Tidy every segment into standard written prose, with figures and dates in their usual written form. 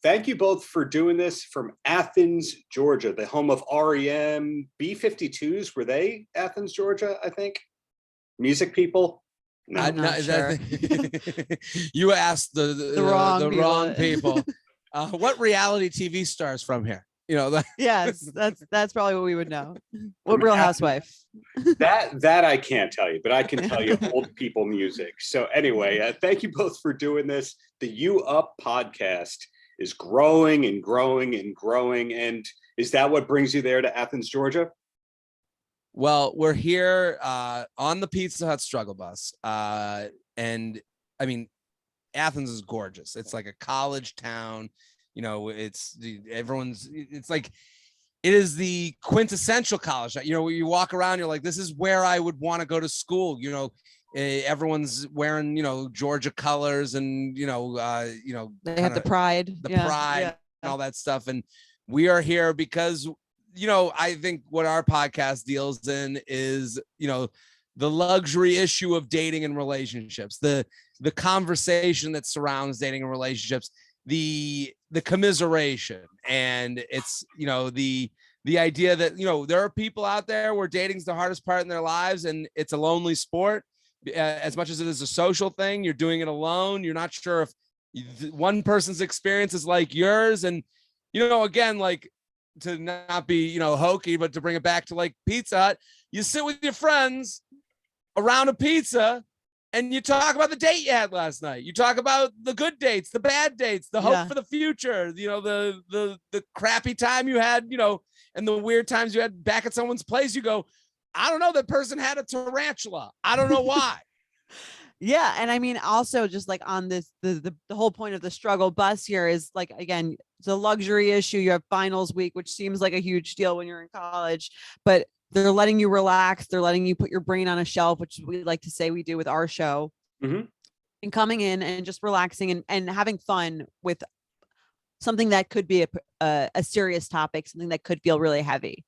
thank you both for doing this from Athens, Georgia, the home of REM. B-52s, were they Athens, Georgia, I think? Music people? No, I'm not sure. You asked the wrong people. What reality TV stars from here? Yes, that's probably what we would know. What Real Housewife? That I can't tell you, but I can tell you old people music. So anyway, thank you both for doing this. The You Up podcast is growing and growing and growing. And is that what brings you there to Athens, Georgia? Well, we're here on the Pizza Hut struggle bus. And I mean, Athens is gorgeous. It's like a college town. It's like, it is the quintessential college. Where you walk around, you're like, this is where I would want to go to school. Everyone's wearing, Georgia colors and, they have the pride, and all that stuff. And we are here because, I think what our podcast deals in is, the luxury issue of dating and relationships, the conversation that surrounds dating and relationships, the commiseration. And it's, the idea that, there are people out there where dating's the hardest part in their lives and it's a lonely sport. As much as it is a social thing, you're doing it alone. You're not sure if one person's experience is like yours. And, again, like, to not be, hokey, but to bring it back to like Pizza Hut, you sit with your friends around a pizza and you talk about the date you had last night. You talk about the good dates, the bad dates, the hope for the future, the crappy time you had, and the weird times you had back at someone's place. You go, I don't know, that person had a tarantula. I don't know why. Yeah. And I mean, also just like on this, the whole point of the struggle bus here is like, again, it's a luxury issue. You have finals week, which seems like a huge deal when you're in college, but they're letting you relax. They're letting you put your brain on a shelf, which we like to say we do with our show, and coming in and just relaxing and having fun with something that could be a serious topic, something that could feel really heavy.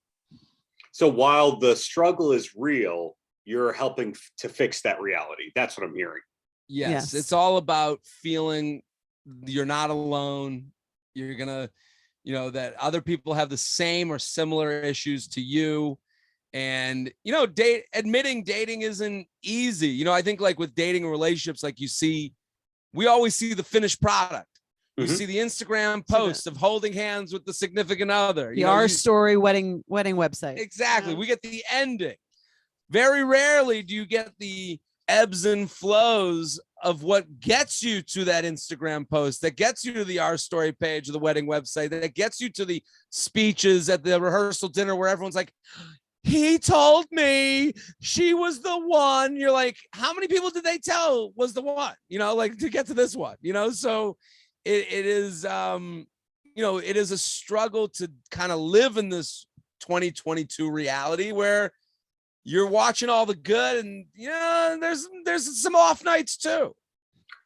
So while the struggle is real, you're helping to fix that reality. That's what I'm hearing. Yes. It's all about feeling you're not alone. You're gonna, that other people have the same or similar issues to you. And, admitting dating isn't easy. I think like with dating and relationships, like we always see the finished product. You see the Instagram posts of holding hands with the significant other. Our story wedding website. Exactly. We get the ending. Very rarely do you get the ebbs and flows of what gets you to that Instagram post, that gets you to the Our Story page of the wedding website, that gets you to the speeches at the rehearsal dinner where everyone's like, he told me she was the one. You're like, how many people did they tell was the one, like to get to this one, so it is, it is a struggle to kind of live in this 2022 reality where you're watching all the good and there's some off nights too.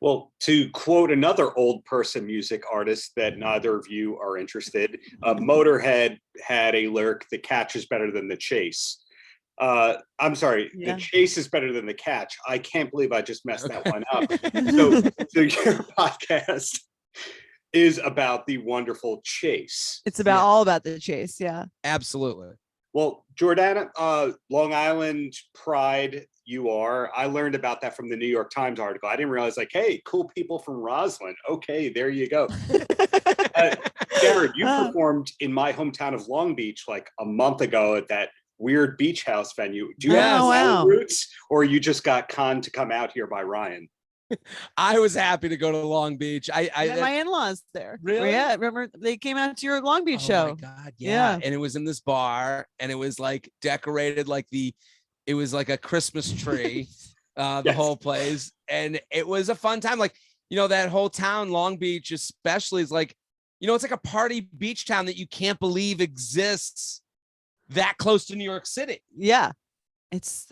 Well, to quote another old person music artist that neither of you are interested, Motorhead had a lyric, the catch is better than the chase. I'm sorry, the chase is better than the catch. I can't believe I just messed that one up. So your podcast is about the wonderful chase. It's about all about the chase. Yeah, absolutely. Well, Jordana, Long Island pride, you are. I learned about that from the New York Times article. I didn't realize, like, hey, cool people from Roslyn. Okay, there you go. Jared, you performed in my hometown of Long Beach like a month ago at that weird beach house venue. Do you have roots, or you just got conned to come out here by Ryan? I was happy to go to Long Beach. I my in-laws there. Really? Yeah. Remember they came out to your Long Beach show. Oh my God. Yeah. And it was in this bar and it was like decorated like it was like a Christmas tree, the whole place. And it was a fun time. Like, that whole town, Long Beach, especially is like, it's like a party beach town that you can't believe exists that close to New York City. Yeah. It's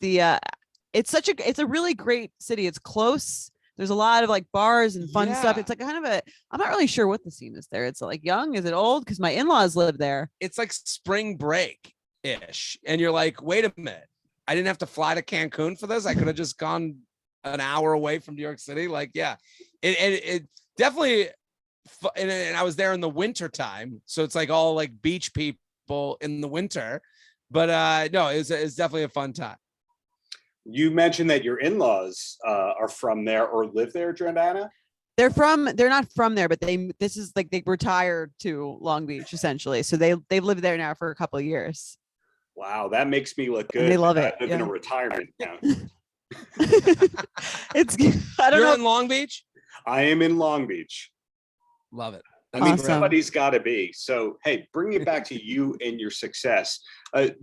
a really great city. It's close. There's a lot of like bars and fun stuff. It's like kind of I'm not really sure what the scene is there. It's like young, is it old? Because my in-laws live there. It's like spring break ish. And you're like, wait a minute. I didn't have to fly to Cancun for this. I could have just gone an hour away from New York City. Like, yeah, it definitely and I was there in the winter time. So it's like all like beach people in the winter. But no, it's definitely a fun time. You mentioned that your in-laws are from there or live there, Jordana? They're not from there, but this is like they retired to Long Beach essentially. So they've lived there now for a couple of years. Wow, that makes me look good. And they love I it. live in a retirement town. I don't You're know. in Long Beach? I am in Long Beach. Love it. I mean, Awesome. somebody's got to be. So, hey, bring it back to you and your success.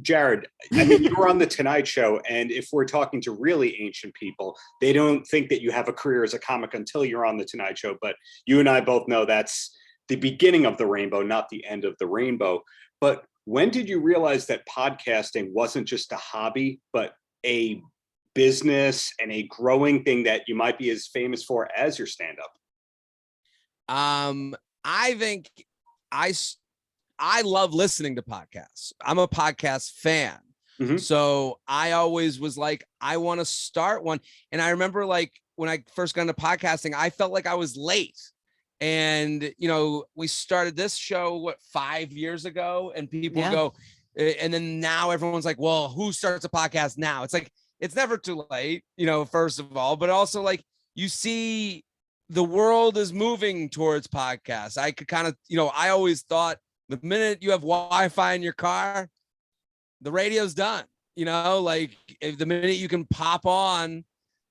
Jared, I mean, you were on The Tonight Show, and if we're talking to really ancient people, they don't think that you have a career as a comic until you're on The Tonight Show. But you and I both know that's the beginning of the rainbow, not the end of the rainbow. But when did you realize that podcasting wasn't just a hobby, but a business and a growing thing that you might be as famous for as your stand-up? I think I love listening to podcasts. I'm a podcast fan. Mhm. So I always was like, I want to start one. And I remember like when I first got into podcasting, I felt like I was late. And, you know, we started this show, 5 years ago, and people go, and then now everyone's like, well, who starts a podcast now? It's like, it's never too late, you know, first of all, but also like you see the world is moving towards podcasts. I could kind of, you know, I always thought the minute you have Wi-Fi in your car, the radio's done, you know, like if the minute you can pop on,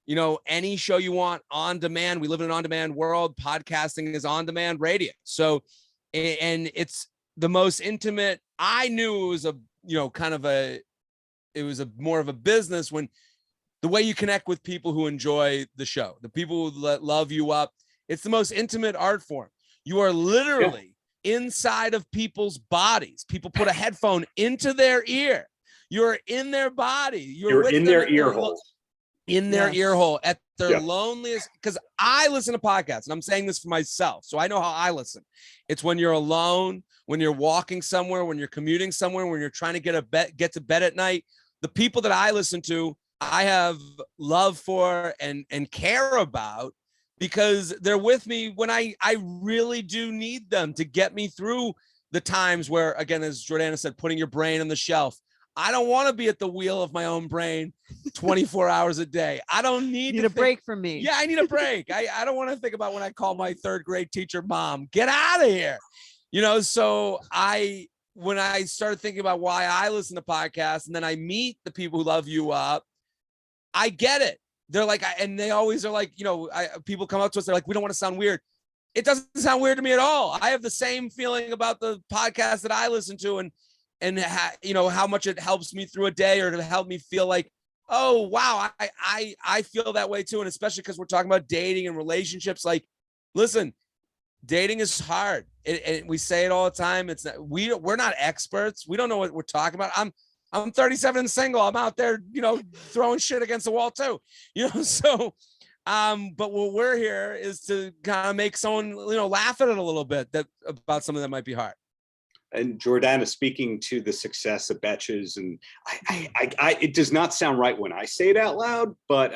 you know, any show you want on demand. We live in an on-demand world. Podcasting is on-demand radio. So, and it's the most intimate. I knew it was a, you know, kind of a, it was a more of a business when the way you connect with people who enjoy the show, the people who love you up. It's the most intimate art form. You are literally inside of people's bodies. People put a headphone into their ear. You're in their body. You're in their ear hole. In their ear hole at their loneliest. Because I listen to podcasts, and I'm saying this for myself, so I know how I listen. It's when you're alone, when you're walking somewhere, when you're commuting somewhere, when you're trying to get to bed at night. The people that I listen to, I have love for and care about because they're with me when I really do need them to get me through the times where, again, as Jordana said, putting your brain on the shelf. I don't want to be at the wheel of my own brain 24 hours a day. I don't need a break from me. Yeah, I need a break. I don't want to think about when I call my third grade teacher mom. Get out of here. You know, so when I started thinking about why I listen to podcasts and then I meet the people who love you up, I get it. They're like, and they always are like, you know, people come up to us. They're like, we don't want to sound weird. It doesn't sound weird to me at all. I have the same feeling about the podcast that I listen to and you know, how much it helps me through a day or to help me feel like, oh, wow, I feel that way too. And especially because we're talking about dating and relationships. Like, listen, dating is hard. We say it all the time. It's not, we're not experts. We don't know what we're talking about. I'm 37 and single. I'm out there, you know, throwing shit against the wall too, you know? So, but what we're here is to kind of make someone, you know, laugh at it a little bit about something that might be hard. And Jordana, speaking to the success of Betches, and it does not sound right when I say it out loud, but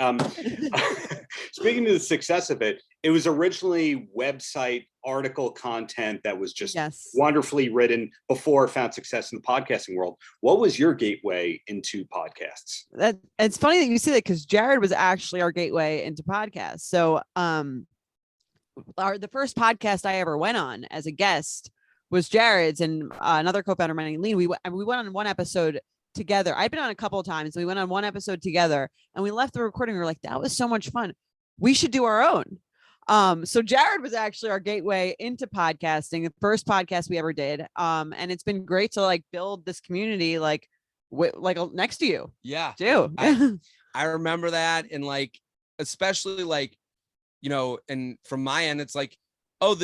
speaking to the success of it, it was originally website article content that was just wonderfully written before it found success in the podcasting world. What was your gateway into podcasts? It's funny that you say that because Jared was actually our gateway into podcasts. So the first podcast I ever went on as a guest was Jared's, and another co-founder, my name, Lean. We went on one episode together. I've been on a couple of times. We went on one episode together, and we left the recording. We were like, that was so much fun. We should do our own. So Jared was actually our gateway into podcasting, the first podcast we ever did. And it's been great to like build this community, like next to you. Yeah, too. I remember that, and like, especially like, you know, and from my end, it's like, oh,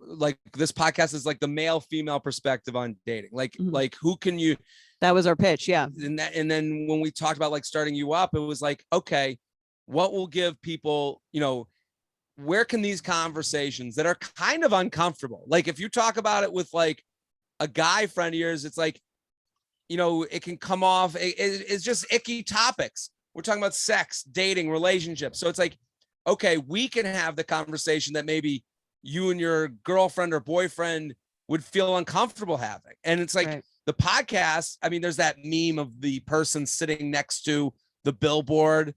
like this podcast is like the male female perspective on dating. Like, like who can you? That was our pitch. Yeah. And then when we talked about like starting you up, it was like, okay, what will give people, you know, where can these conversations that are kind of uncomfortable? Like if you talk about it with like a guy friend of yours, it's like, you know, it can come off. It's just icky topics. We're talking about sex, dating, relationships. So it's like, okay, we can have the conversation that maybe you and your girlfriend or boyfriend would feel uncomfortable having. And it's like the podcast, I mean, there's that meme of the person sitting next to the billboard,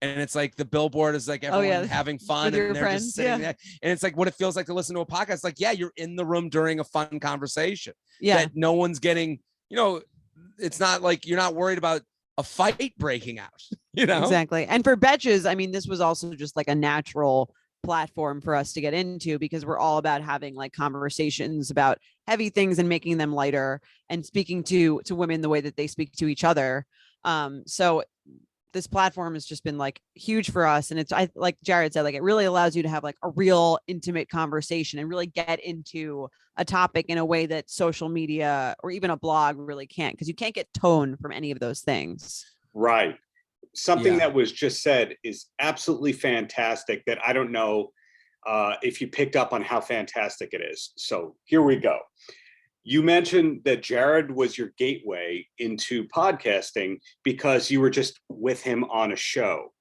and it's like the billboard is like everyone having fun and they're just sitting there. And it's like what it feels like to listen to a podcast. Like, yeah, you're in the room during a fun conversation that no one's getting, it's not like you're not worried about a fight breaking out, Exactly. And for Betches, I mean, this was also just like a natural platform for us to get into, because we're all about having like conversations about heavy things and making them lighter and speaking to women the way that they speak to each other. So this platform has just been like huge for us. And like Jared said, like it really allows you to have like a real intimate conversation and really get into a topic in a way that social media or even a blog really can't, because you can't get tone from any of those things. Right. Something that was just said is absolutely fantastic that I don't know if you picked up on how fantastic it is. So here we go. You mentioned that Jared was your gateway into podcasting because you were just with him on a show,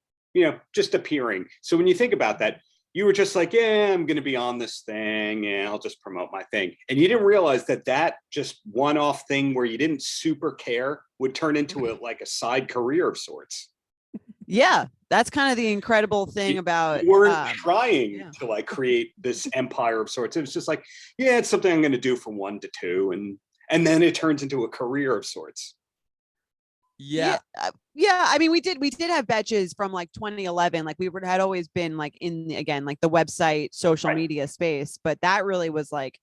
just appearing. So when you think about that, you were just like, yeah, I'm going to be on this thing and I'll just promote my thing. And you didn't realize that just one-off thing where you didn't super care would turn into like a side career of sorts. Yeah, that's kind of the incredible thing about you weren't trying to like create this empire of sorts. It was just like, yeah, it's something I'm going to do from 1 to 2, and then it turns into a career of sorts. Yeah. I mean, we did have Betches from like 2011. Like we had always been like in, again, like the website, social media space, but that really was like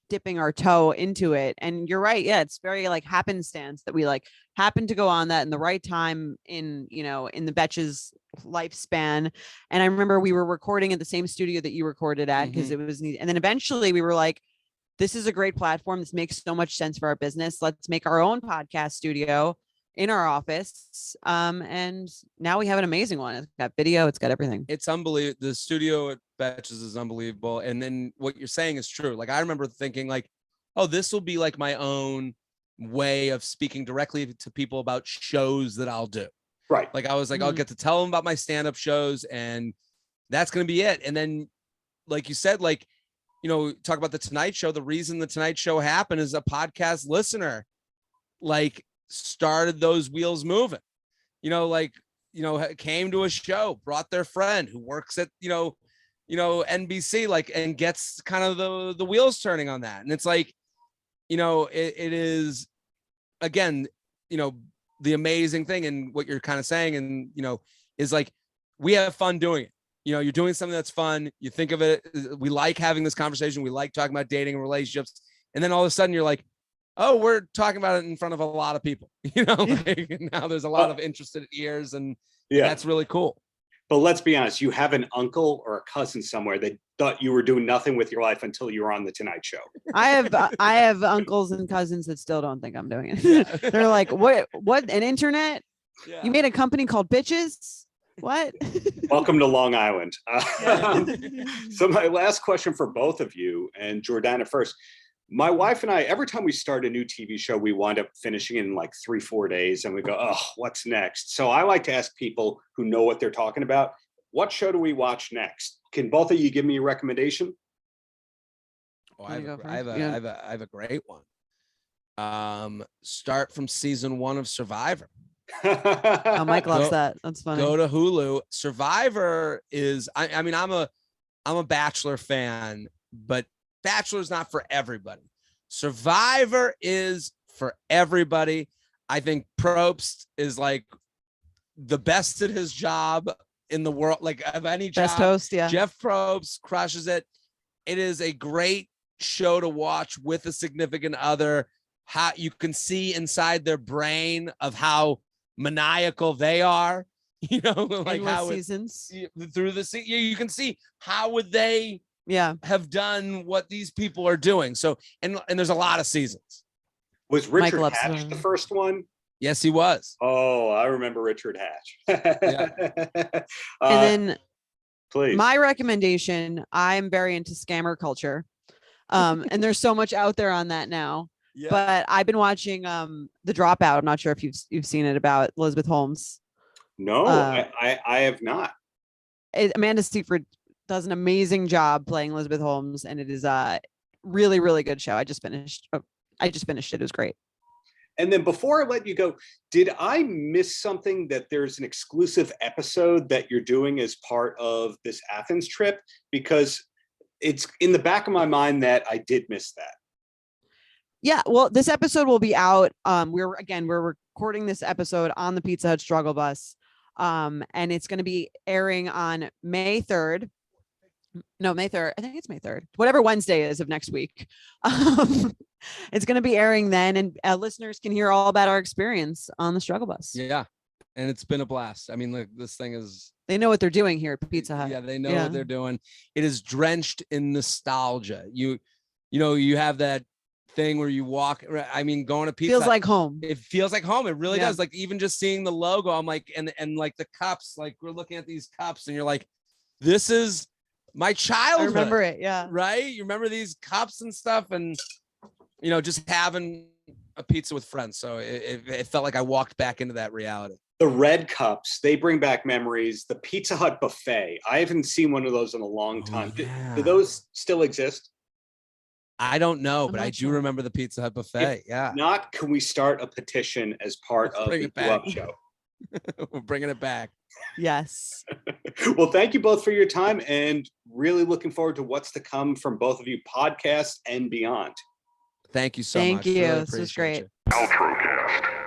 dipping our toe into it. And you're right. Yeah. It's very like happenstance that we like happened to go on that in the right time in the Betches lifespan. And I remember we were recording at the same studio that you recorded at, because it was neat. And then eventually we were like, this is a great platform. This makes so much sense for our business. Let's make our own podcast studio in our office. And now we have an amazing one. It's got video, it's got everything. It's unbelievable. The studio at Betches is unbelievable. And then what you're saying is true. Like I remember thinking like, oh, this will be like my own way of speaking directly to people about shows that I'll do. Right. Like I was like, I'll get to tell them about my stand-up shows, and that's going to be it. And then, like you said, like, talk about the Tonight Show. The reason the Tonight Show happened is a podcast listener, like, started those wheels moving, came to a show, brought their friend who works at, NBC, like, and gets kind of the wheels turning on that. And it's like, it is, again, the amazing thing, and what you're kind of saying, and, is like, we have fun doing it. You're doing something that's fun. You think of it, we like having this conversation. We like talking about dating and relationships. And then all of a sudden you're like, oh, we're talking about it in front of a lot of people, like, now there's a lot of interested ears, and that's really cool. But let's be honest, you have an uncle or a cousin somewhere that thought you were doing nothing with your life until you were on the Tonight Show. I have uncles and cousins that still don't think I'm doing it. They're like, what, an internet? Yeah. You made a company called Bitches? What? Welcome to Long Island. So my last question for both of you, and Jordana first. My wife and I, every time we start a new TV show, we wind up finishing in like 3-4 days, and we go, oh, what's next? So I like to ask people who know what they're talking about, what show do we watch next? Can both of you give me a recommendation? Oh, I have a great one. Start from season 1 of Survivor. Oh, Mike loves that. That's funny. Go to Hulu. Survivor is, I mean, I'm a Bachelor fan, but Bachelor's not for everybody. Survivor is for everybody. I think Probst is like the best at his job in the world, like of any job. Best host, yeah. Jeff Probst crushes it. It is a great show to watch with a significant other. How you can see inside their brain of how maniacal they are, like how seasons through the season, you can see how would they have done what these people are doing. So, and there's a lot of seasons. Was Richard Hatch the first one? Yes, he was. Oh, I remember Richard Hatch. And then please. My recommendation, I'm very into scammer culture. And there's so much out there on that now. Yeah. But I've been watching The Dropout. I'm not sure if you've seen it, about Elizabeth Holmes. No, I have not. Amanda Seyfried does an amazing job playing Elizabeth Holmes, and it is a really, really good show. I just finished it. It was great. And then before I let you go, did I miss something that there's an exclusive episode that you're doing as part of this Athens trip? Because it's in the back of my mind that I did miss that. Yeah, well, this episode will be out. We're recording this episode on the Pizza Hut Struggle Bus. And it's going to be airing on May 3rd. No, May 3rd. I think it's May 3rd. Whatever Wednesday is of next week. It's going to be airing then, and listeners can hear all about our experience on the Struggle Bus. Yeah. And it's been a blast. I mean, look, this thing is... They know what they're doing here at Pizza Hut. Yeah, they know what they're doing. It is drenched in nostalgia. You have that thing where you walk. I mean, going to Pizza feels Hut, like home. It feels like home. It really does. Like even just seeing the logo, I'm like, and like the cups, like we're looking at these cups, and you're like, this is my childhood. I remember it. Yeah. Right. You remember these cups and stuff, and just having a pizza with friends. So it felt like I walked back into that reality. The red cups, they bring back memories. The Pizza Hut buffet, I haven't seen one of those in a long time. Yeah. Do those still exist? I don't know, I'm but not I do sure. remember the Pizza Hut buffet. If not, can we start a petition as part Let's of bring the it back. Up Show? We're bringing it back. Yes. Well, thank you both for your time, and really looking forward to what's to come from both of you, podcasts and beyond. Thank you so Thank much. you. Really This was appreciate great. you. Paltrocast.